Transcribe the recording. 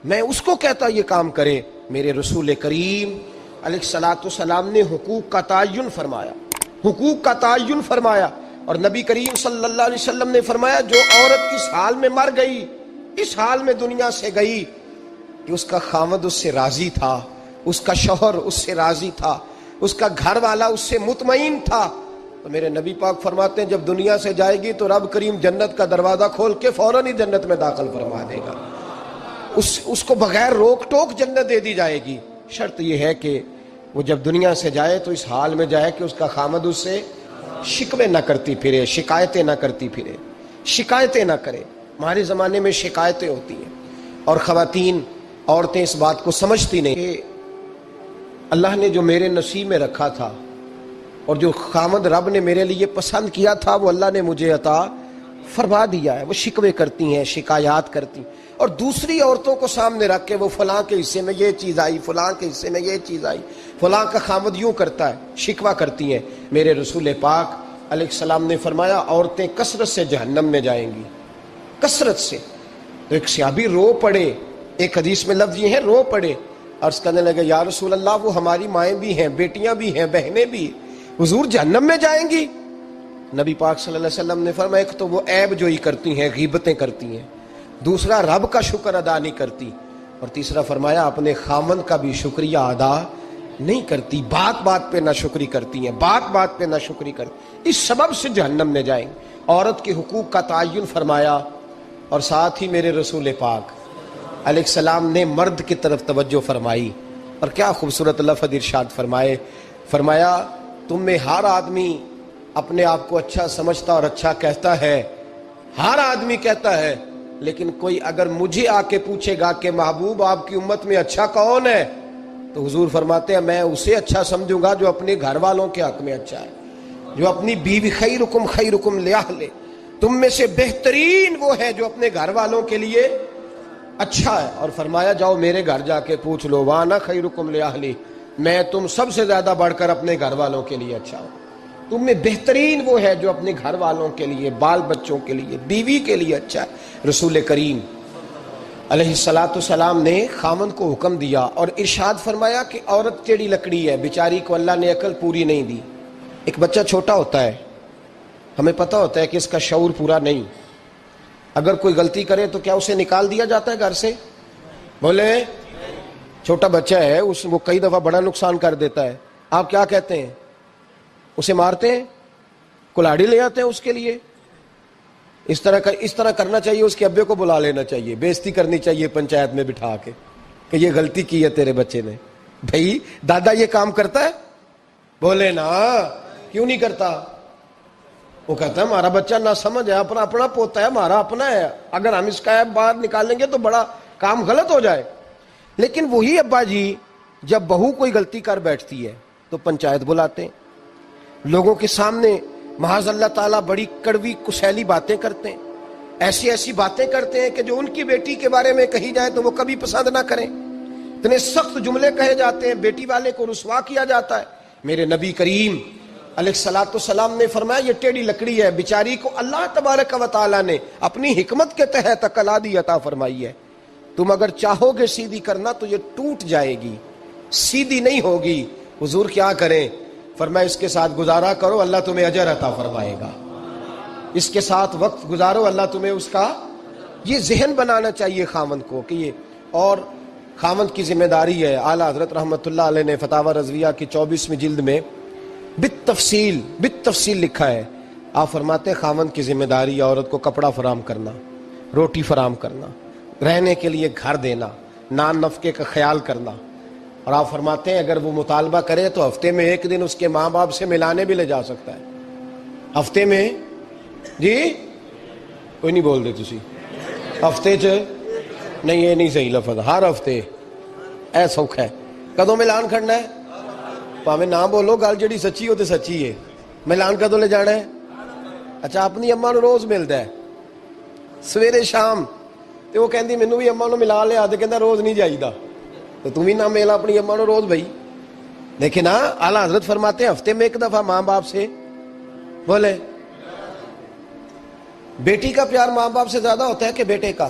میں اس کو کہتا یہ کام کرے۔ میرے رسول کریم علیہ الصلوۃ والسلام نے حقوق کا تعین فرمایا، حقوق کا تعین فرمایا، اور نبی کریم صلی اللہ علیہ وسلم نے فرمایا جو عورت اس حال میں مر گئی، اس حال میں دنیا سے گئی کہ اس کا خاوند اس سے راضی تھا، اس کا شوہر اس سے راضی تھا، اس کا گھر والا اس سے مطمئن تھا، تو میرے نبی پاک فرماتے ہیں جب دنیا سے جائے گی تو رب کریم جنت کا دروازہ کھول کے فوراً ہی جنت میں داخل فرما دے گا، اس کو بغیر روک ٹوک جنت دے دی جائے گی۔ شرط یہ ہے کہ وہ جب دنیا سے جائے تو اس حال میں جائے کہ اس کا خامد اس سے شکوے نہ کرتی پھرے، شکایتیں نہ کرتی پھرے، شکایتیں نہ کرے۔ ہمارے زمانے میں شکایتیں ہوتی ہیں، اور خواتین عورتیں اس بات کو سمجھتی نہیں کہ اللہ نے جو میرے نصیب میں رکھا تھا اور جو خامد رب نے میرے لیے پسند کیا تھا وہ اللہ نے مجھے عطا فرما دیا ہے۔ وہ شکوے کرتی ہیں، شکایات کرتی ہیں، اور دوسری عورتوں کو سامنے رکھ کے وہ فلاں کے حصے میں یہ چیز آئی، فلاں کے حصے میں یہ چیز آئی، فلاں کا خامد یوں کرتا ہے، شکوہ کرتی ہیں۔ میرے رسول پاک علیہ السلام نے فرمایا عورتیں کثرت سے جہنم میں جائیں گی، کثرت سے۔ تو ایک صحابی رو پڑے، ایک حدیث میں لفظ یہ ہے رو پڑے، عرض کرنے لگے یا رسول اللہ وہ ہماری مائیں بھی ہیں، بیٹیاں بھی ہیں، بہنیں بھی، حضور جہنم میں جائیں گی؟ نبی پاک صلی اللہ علیہ وسلم نے فرمایا ایک تو وہ عیب جوئی کرتی ہیں، غیبتیں کرتی ہیں، دوسرا رب کا شکر ادا نہیں کرتی، اور تیسرا فرمایا اپنے خامند کا بھی شکریہ ادا نہیں کرتی، بات بات پہ ناشکری کرتی ہیں، بات بات پہ ناشکری کرتی، اس سبب سے جہنم میں جائیں۔ عورت کے حقوق کا تعین فرمایا، اور ساتھ ہی میرے رسول پاک علیہ السلام نے مرد کی طرف توجہ فرمائی، اور کیا خوبصورت لفظ ارشاد فرمائے، فرمایا تم میں ہر آدمی اپنے آپ کو اچھا سمجھتا اور اچھا کہتا ہے، ہر آدمی کہتا ہے، لیکن کوئی اگر مجھے آ کے پوچھے گا کہ محبوب آپ کی امت میں اچھا کون ہے، تو حضور فرماتے ہیں میں اسے اچھا سمجھوں گا جو اپنے گھر والوں کے حق میں اچھا ہے، جو اپنی بیوی خیرکم لأہلہ، تم میں سے بہترین وہ ہے جو اپنے گھر والوں کے لیے اچھا ہے، اور فرمایا جاؤ میرے گھر جا کے پوچھ لو وانا خیرکم لأہلی، میں تم سب سے زیادہ بڑھ کر اپنے گھر والوں کے لیے اچھا ہوں، تم میں بہترین وہ ہے جو اپنے گھر والوں کے لیے، بال بچوں کے لیے، بیوی کے لیے اچھا ہے۔ رسول کریم علیہ الصلوۃ والسلام نے خامند کو حکم دیا اور ارشاد فرمایا کہ عورت ٹیڑھی لکڑی ہے، بیچاری کو اللہ نے عقل پوری نہیں دی۔ ایک بچہ چھوٹا ہوتا ہے، ہمیں پتہ ہوتا ہے کہ اس کا شعور پورا نہیں، اگر کوئی غلطی کرے تو کیا اسے نکال دیا جاتا ہے گھر سے؟ بولے چھوٹا بچہ ہے، وہ کئی دفعہ بڑا نقصان کر دیتا ہے، آپ کیا کہتے ہیں؟ اسے مارتے ہیں، کلاڑی لے آتے ہیں اس کے لیے؟ اس طرح کرنا چاہیے، اس کے ابے کو بلا لینا چاہیے، بےزتی کرنی چاہیے پنچایت میں بٹھا کے کہ یہ غلطی کی ہے تیرے بچے نے۔ بھائی دادا یہ کام کرتا ہے؟ بولے نا، کیوں نہیں کرتا؟ وہ کہتا ہے ہمارا بچہ نہ سمجھ ہے، اپنا پوتا ہے، ہمارا اپنا ہے، اگر ہم اس کا ایپ باہر نکالیں گے تو بڑا کام غلط ہو جائے۔ لیکن وہی ابا جی جب بہو کوئی غلطی کر بیٹھتی ہے تو پنچایت بلاتے ہیں، لوگوں کے سامنے معاذ اللہ تعالیٰ بڑی کڑوی کسیلی باتیں کرتے ہیں، ایسی باتیں کرتے ہیں کہ جو ان کی بیٹی کے بارے میں کہی جائے تو وہ کبھی پسند نہ کریں، اتنے سخت جملے کہے جاتے ہیں، بیٹی والے کو رسوا کیا جاتا ہے۔ میرے نبی کریم علیہ الصلوۃ والسلام نے فرمایا یہ ٹیڑھی لکڑی ہے، بیچاری کو اللہ تبارک و تعالیٰ نے اپنی حکمت کے تحت عقل عادی عطا فرمائی ہے، تم اگر چاہو گے سیدھی کرنا تو یہ ٹوٹ جائے گی، سیدھی نہیں ہوگی۔ حضور کیا کریں؟ فرمایا اس کے ساتھ گزارا کرو، اللہ تمہیں اجر عطا فرمائے گا، اس کے ساتھ وقت گزارو، اللہ تمہیں اس کا، یہ ذہن بنانا چاہیے خامند کو کہ یہ، اور خامند کی ذمہ داری ہے۔ اعلیٰ حضرت رحمۃ اللہ علیہ نے فتاوی رضویہ کی 24ویں جلد میں بالتفصیل لکھا ہے، آپ فرماتے ہیں خامند کی ذمہ داری عورت کو کپڑا فراہم کرنا، روٹی فراہم کرنا، رہنے کے لیے گھر دینا، نان نفقے کا خیال کرنا، اور آپ فرماتے ہیں اگر وہ مطالبہ کرے تو ہفتے میں ایک دن اس کے ماں باپ سے ملانے بھی لے جا سکتا ہے، ہفتے میں، جی کوئی نہیں بول دے تسی، ہفتے نہیں، یہ نہیں صحیح لفظ، ہر ہفتے اے سوکھ ہے، کدوں ملان کھڑنا ہے؟ پاویں نہ بولو، گل جڑی سچی ہو تو سچی ہے، ملان کدوں لے جانا ہے؟ اچھا اپنی اماں نو روز ملتا ہے سویرے شام، تو وہ کہندی مینوں بھی اماں نو ملا لیا، تو کہندا روز نہیں جائیدا، تو تم بھی نہ ملا اپنی اماں نو روز بھائی۔ لیکن ہاں اعلیٰ حضرت فرماتے ہیں ہفتے میں ایک دفعہ ماں باپ سے، بولے بیٹی کا پیار ماں باپ سے زیادہ ہوتا ہے کہ بیٹے کا؟